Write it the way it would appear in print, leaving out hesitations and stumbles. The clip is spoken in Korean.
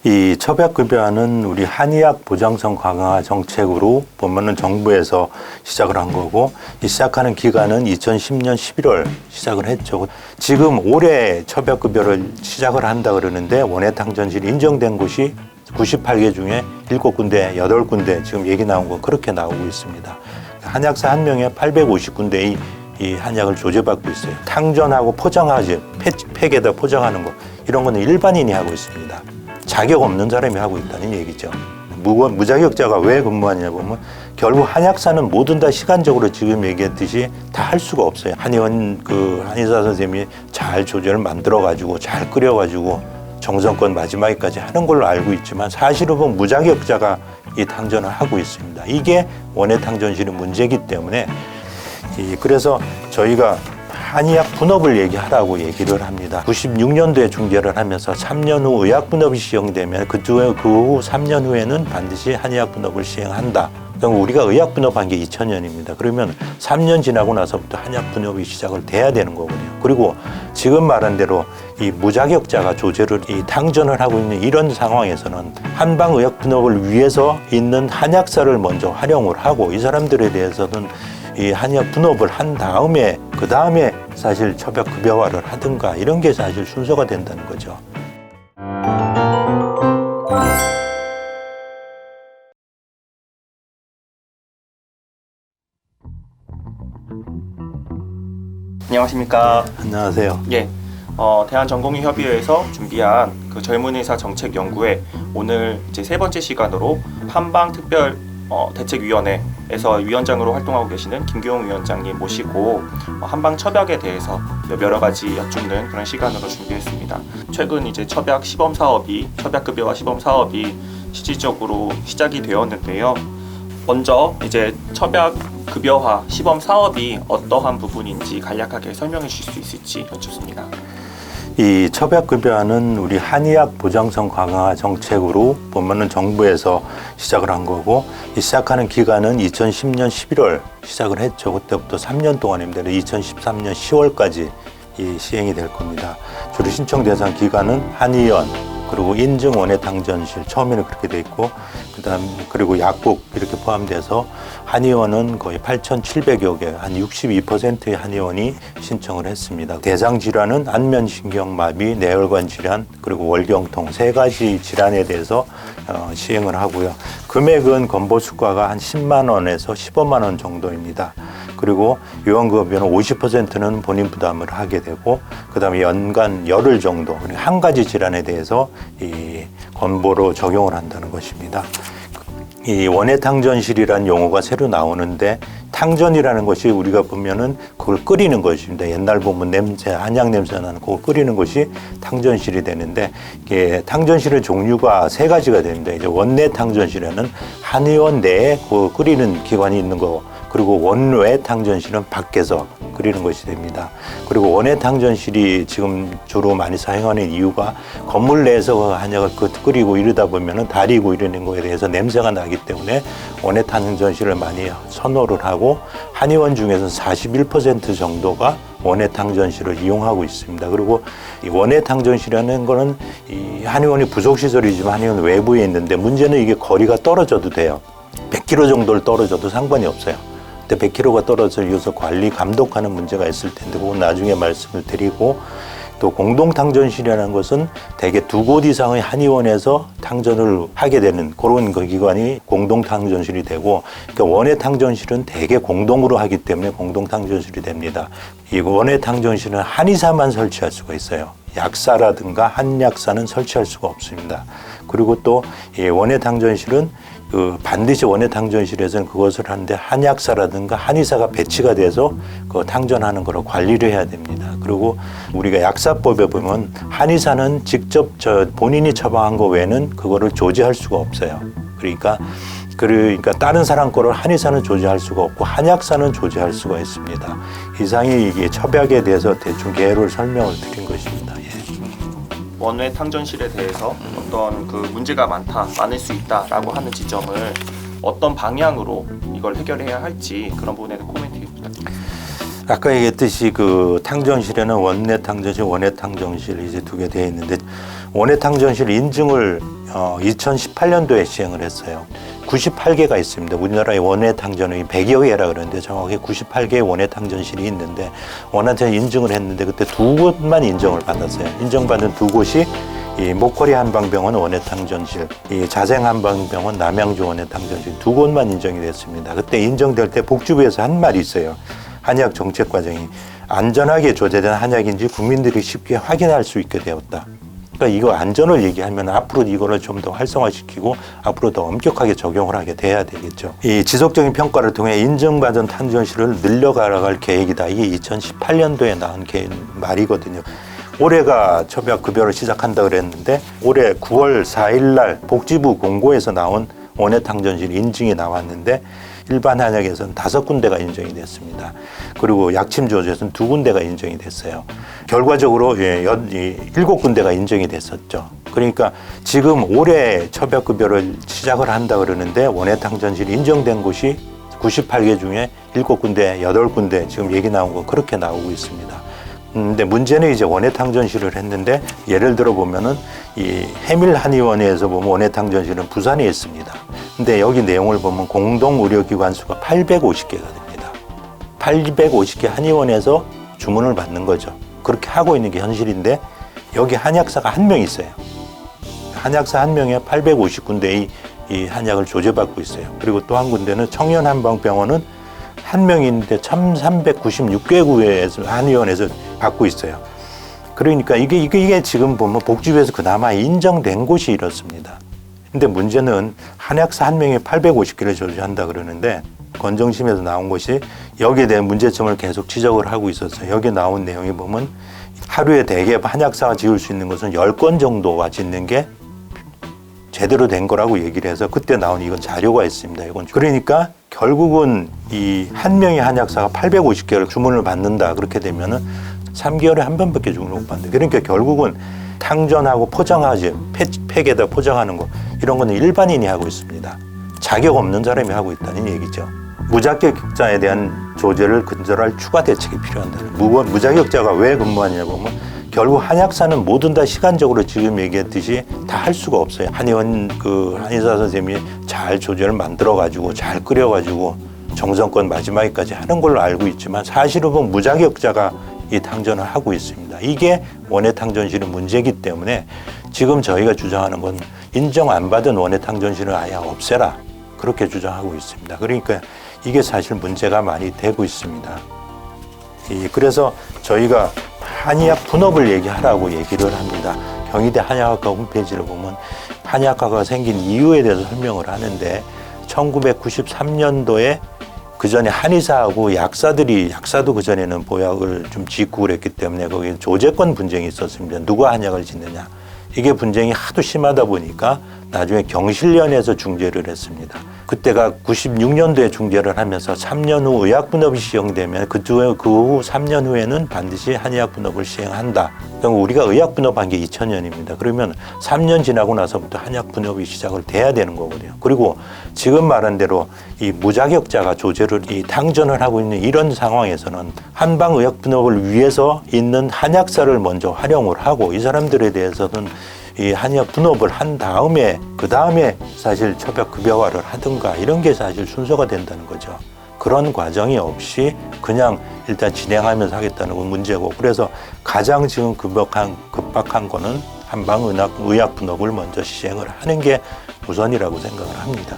이 첩약급여는 우리 한의학 보장성 강화 정책으로 보면은 정부에서 시작을 한 거고, 이 시작하는 기간은 2010년 11월 시작을 했죠. 지금 올해 첩약급여를 시작을 한다 그러는데 원예탕전실이 인정된 곳이 98개 중에 7군데, 8군데 지금 얘기 나온 거 그렇게 나오고 있습니다. 한약사 한 명에 850군데의 이 한약을 조제받고 있어요. 탕전하고 포장하지, 팩에다 포장하는 거, 이런 거는 일반인이 하고 있습니다. 자격 없는 사람이 하고 있다는 얘기죠. 무자격자가 왜 근무하냐 보면 결국 한약사는 뭐든 다 시간적으로 지금 얘기했듯이 다 할 수가 없어요. 한의사 선생님이 잘 조제를 만들어가지고 잘 끓여가지고 정성껏 마지막에까지 하는 걸로 알고 있지만 사실은 보면 무자격자가 이 탕전을 하고 있습니다. 이게 원예탕전실의 문제이기 때문에 그래서 저희가 한의학 분업을 얘기하라고 얘기를 합니다. 96년도에 중재를 하면서 3년 후 의학 분업이 시행되면 그 후 3년 후에는 반드시 한의학 분업을 시행한다. 그럼 우리가 의학 분업한 게 2000년입니다. 그러면 3년 지나고 나서부터 한의학 분업이 시작을 돼야 되는 거거든요. 그리고 지금 말한 대로 이 무자격자가 조제를 이 탕전을 하고 있는 이런 상황에서는 한방 의학 분업을 위해서 있는 한약사를 먼저 활용을 하고 이 사람들에 대해서는 이 한의학 분업을 한 다음에 그 다음에 사실 첩약급여화를 하든가 이런 게 사실 순서가 된다는 거죠. 안녕하십니까. 안녕하세요. 예, 대한전공의협의회에서 준비한 그 젊은의사 정책연구회 오늘 이제 세 번째 시간으로 한방특별 대책위원회에서 위원장으로 활동하고 계시는 김규용 위원장님 모시고 한방 첩약에 대해서 여러 가지 여쭙는 그런 시간으로 준비했습니다. 최근 이제 첩약급여화 시범 사업이 실질적으로 시작이 되었는데요. 먼저 이제 첩약급여화 시범 사업이 어떠한 부분인지 간략하게 설명해 주실 수 있을지 여쭙습니다. 이 첩약급여는 우리 한의학 보장성 강화 정책으로 보면은 정부에서 시작을 한 거고, 이 시작하는 기간은 2010년 11월 시작을 했죠. 그때부터 3년 동안입니다. 2013년 10월까지 이 시행이 될 겁니다. 주로 신청 대상 기간은 한의원, 그리고 인증 원예탕전실 처음에는 그렇게 돼 있고, 그리고 약국 이렇게 포함돼서 한의원은 거의 8,700여 개, 한 62%의 한의원이 신청을 했습니다. 대상 질환은 안면신경마비, 뇌혈관 질환, 그리고 월경통 세 가지 질환에 대해서 시행을 하고요. 금액은 건보수가가 한 10만 원에서 15만 원 정도입니다. 그리고 요원급여는 50%는 본인 부담을 하게 되고, 그다음에 연간 열흘 정도, 한 가지 질환에 대해서 이 건보로 적용을 한다는 것입니다. 이 원예탕전실이라는 용어가 새로 나오는데, 탕전이라는 것이 우리가 보면은 그걸 끓이는 것입니다. 옛날 보면 냄새, 한약 냄새 나는 그걸 끓이는 것이 탕전실이 되는데, 이게 탕전실의 종류가 세 가지가 됩니다. 이제 원내탕전실에는 한의원 내에 그 끓이는 기관이 있는 거, 그리고 원외 탕전실은 밖에서 끓이는 것이 됩니다. 그리고 원외 탕전실이 지금 주로 많이 사용하는 이유가 건물 내에서 한약을 끓이고 이러다 보면은 다리고 이러는 거에 대해서 냄새가 나기 때문에 원외 탕전실을 많이 선호를 하고, 한의원 중에서 41% 정도가 원외 탕전실을 이용하고 있습니다. 그리고 이 원외 탕전실이라는 거는 이 한의원이 부속 시설이지만 한의원 외부에 있는데, 문제는 이게 거리가 떨어져도 돼요. 100km 정도를 떨어져도 상관이 없어요. 근데 100km가 떨어져 이어서 관리 감독하는 문제가 있을 텐데 그건 나중에 말씀을 드리고, 또 공동탕전실이라는 것은 대개 2곳 이상의 한의원에서 탕전을 하게 되는 그런 그 기관이 공동탕전실이 되고, 그러니까 원예탕전실은 대개 공동으로 하기 때문에 공동탕전실이 됩니다. 이 원예탕전실은 한의사만 설치할 수가 있어요. 약사라든가 한약사는 설치할 수가 없습니다. 그리고 또 이 원예탕전실은 반드시 원예탕전실에서는 그것을 하는데 한약사라든가 한의사가 배치가 돼서 그 탕전하는 거를 관리를 해야 됩니다. 그리고 우리가 약사법에 보면 한의사는 직접 본인이 처방한 거 외에는 그거를 조제할 수가 없어요. 그러니까 다른 사람 거를 한의사는 조제할 수가 없고 한약사는 조제할 수가 있습니다. 이상이 이게 첩약에 대해서 대충 개요를 설명을 드린 것입니다. 원외 탕전실에 대해서 어떤 그 문제가 많을 수 있다라고 하는 지점을 어떤 방향으로 이걸 해결해야 할지 그런 부분에 대한 코멘트 부탁드립니다. 아까 얘기했듯이 그 탕전실에는 원내 탕전실, 원외 탕전실 이제 두 개 되어 있는데, 원외 탕전실 인증을 2018년도에 시행을 했어요. 98개가 있습니다. 우리나라의 원예탕전이 100여 개라 그러는데 정확히 98개의 원예탕전실이 있는데 원예탕전 인증을 했는데 그때 2곳만 인정을 받았어요. 인정받은 2곳이 이 목걸이 한방병원 원예탕전실, 이 자생 한방병원 남양주 원예탕전실 2곳만 인정이 됐습니다. 그때 인정될 때 복지부에서 한 말이 있어요. 한의학 정책 과정이 안전하게 조제된 한약인지 국민들이 쉽게 확인할 수 있게 되었다. 그러니까 이거 안전을 얘기하면 앞으로 이거를 좀 더 활성화시키고 앞으로 더 엄격하게 적용을 하게 돼야 되겠죠. 이 지속적인 평가를 통해 인정받은 탕전실을 늘려가갈 계획이다. 이게 2018년도에 나온 말이거든요. 올해가 첩약급여를 시작한다 그랬는데 올해 9월 4일 날 복지부 공고에서 나온 원예탕전실 인증이 나왔는데 일반 한약에서는 5군데가 인정이 됐습니다. 그리고 약침 조제에서는 2군데가 인정이 됐어요. 결과적으로 7군데가 인정이 됐었죠. 그러니까 지금 올해 첩약급여를 시작을 한다 그러는데 원예탕전실 인정된 곳이 98개 중에 7군데, 8군데 지금 얘기 나온 거 그렇게 나오고 있습니다. 근데 문제는 이제 원예탕전실을 했는데 예를 들어 보면은 이 해밀한의원에서 보면 원예탕전실은 부산에 있습니다. 근데 여기 내용을 보면 공동 의료기관 수가 850개가 됩니다. 850개 한의원에서 주문을 받는 거죠. 그렇게 하고 있는 게 현실인데 여기 한약사가 한 명 있어요. 한약사 한 명에 850군데의 이 한약을 조제받고 있어요. 그리고 또 한 군데는 청년한방병원은 한 명인데 1396개구에서 한의원에서 받고 있어요. 그러니까 이게 지금 보면 복지부에서 그나마 인정된 곳이 이렇습니다. 근데 문제는 한약사 한 명이 850개를 조제한다 그러는데 건정심에서 나온 것이 여기에 대한 문제점을 계속 지적을 하고 있었어요. 여기 나온 내용이 보면 하루에 대개 한약사가 지을 수 있는 것은 10건 정도가 짓는 게 제대로 된 거라고 얘기를 해서 그때 나온 이건 자료가 있습니다. 이건 그러니까 결국은 이 한 명의 한약사가 850개를 주문을 받는다 그렇게 되면은 3개월에 한 번밖에 주문을 못 받는다. 그러니까 결국은 탕전하고 포장하지 팩에다 포장하는 거 이런 거는 일반인이 하고 있습니다. 자격 없는 사람이 하고 있다는 얘기죠. 무자격자에 대한 조제를 근절할 추가 대책이 필요한다는. 무자격자가 왜 근무하냐 보면 결국 한약사는 뭐든 다 시간적으로 지금 얘기했듯이 다 할 수가 없어요. 한의원 한의사 선생님이 잘 조제를 만들어 가지고 잘 끓여 가지고 정성껏 마지막에까지 하는 걸로 알고 있지만 사실은 보면 무자격자가 이 탕전을 하고 있습니다. 이게 원예탕전실의 문제이기 때문에 지금 저희가 주장하는 건 인정 안 받은 원예탕전실을 아예 없애라 그렇게 주장하고 있습니다. 그러니까 이게 사실 문제가 많이 되고 있습니다. 그래서 저희가 한의학 분업을 얘기하라고 얘기를 합니다. 경희대 한의학과 홈페이지를 보면 한의학과가 생긴 이유에 대해서 설명을 하는데 1993년도에 그전에 한의사하고 약사도 그전에는 보약을 좀 짓고 그랬기 때문에 거기에 조제권 분쟁이 있었습니다. 누가 한약을 짓느냐. 이게 분쟁이 하도 심하다 보니까 나중에 경실련에서 중재를 했습니다. 그때가 96년도에 중재를 하면서 3년 후 의학분업이 시행되면 그 후 3년 후에는 반드시 한의학분업을 시행한다. 그럼 우리가 의학분업한 게 2000년입니다. 그러면 3년 지나고 나서부터 한약분업이 시작을 돼야 되는 거거든요. 그리고 지금 말한 대로 이 무자격자가 조제를 이 탕전을 하고 있는 이런 상황에서는 한방의학분업을 위해서 있는 한약사를 먼저 활용을 하고 이 사람들에 대해서는 이 한의학 분업을 한 다음에 그 다음에 사실 첩약급여화를 하든가 이런 게 사실 순서가 된다는 거죠. 그런 과정이 없이 그냥 일단 진행하면서 하겠다는 건 문제고 그래서 가장 지금 급박한 거는 한방의학 분업을 먼저 시행을 하는 게 우선이라고 생각을 합니다.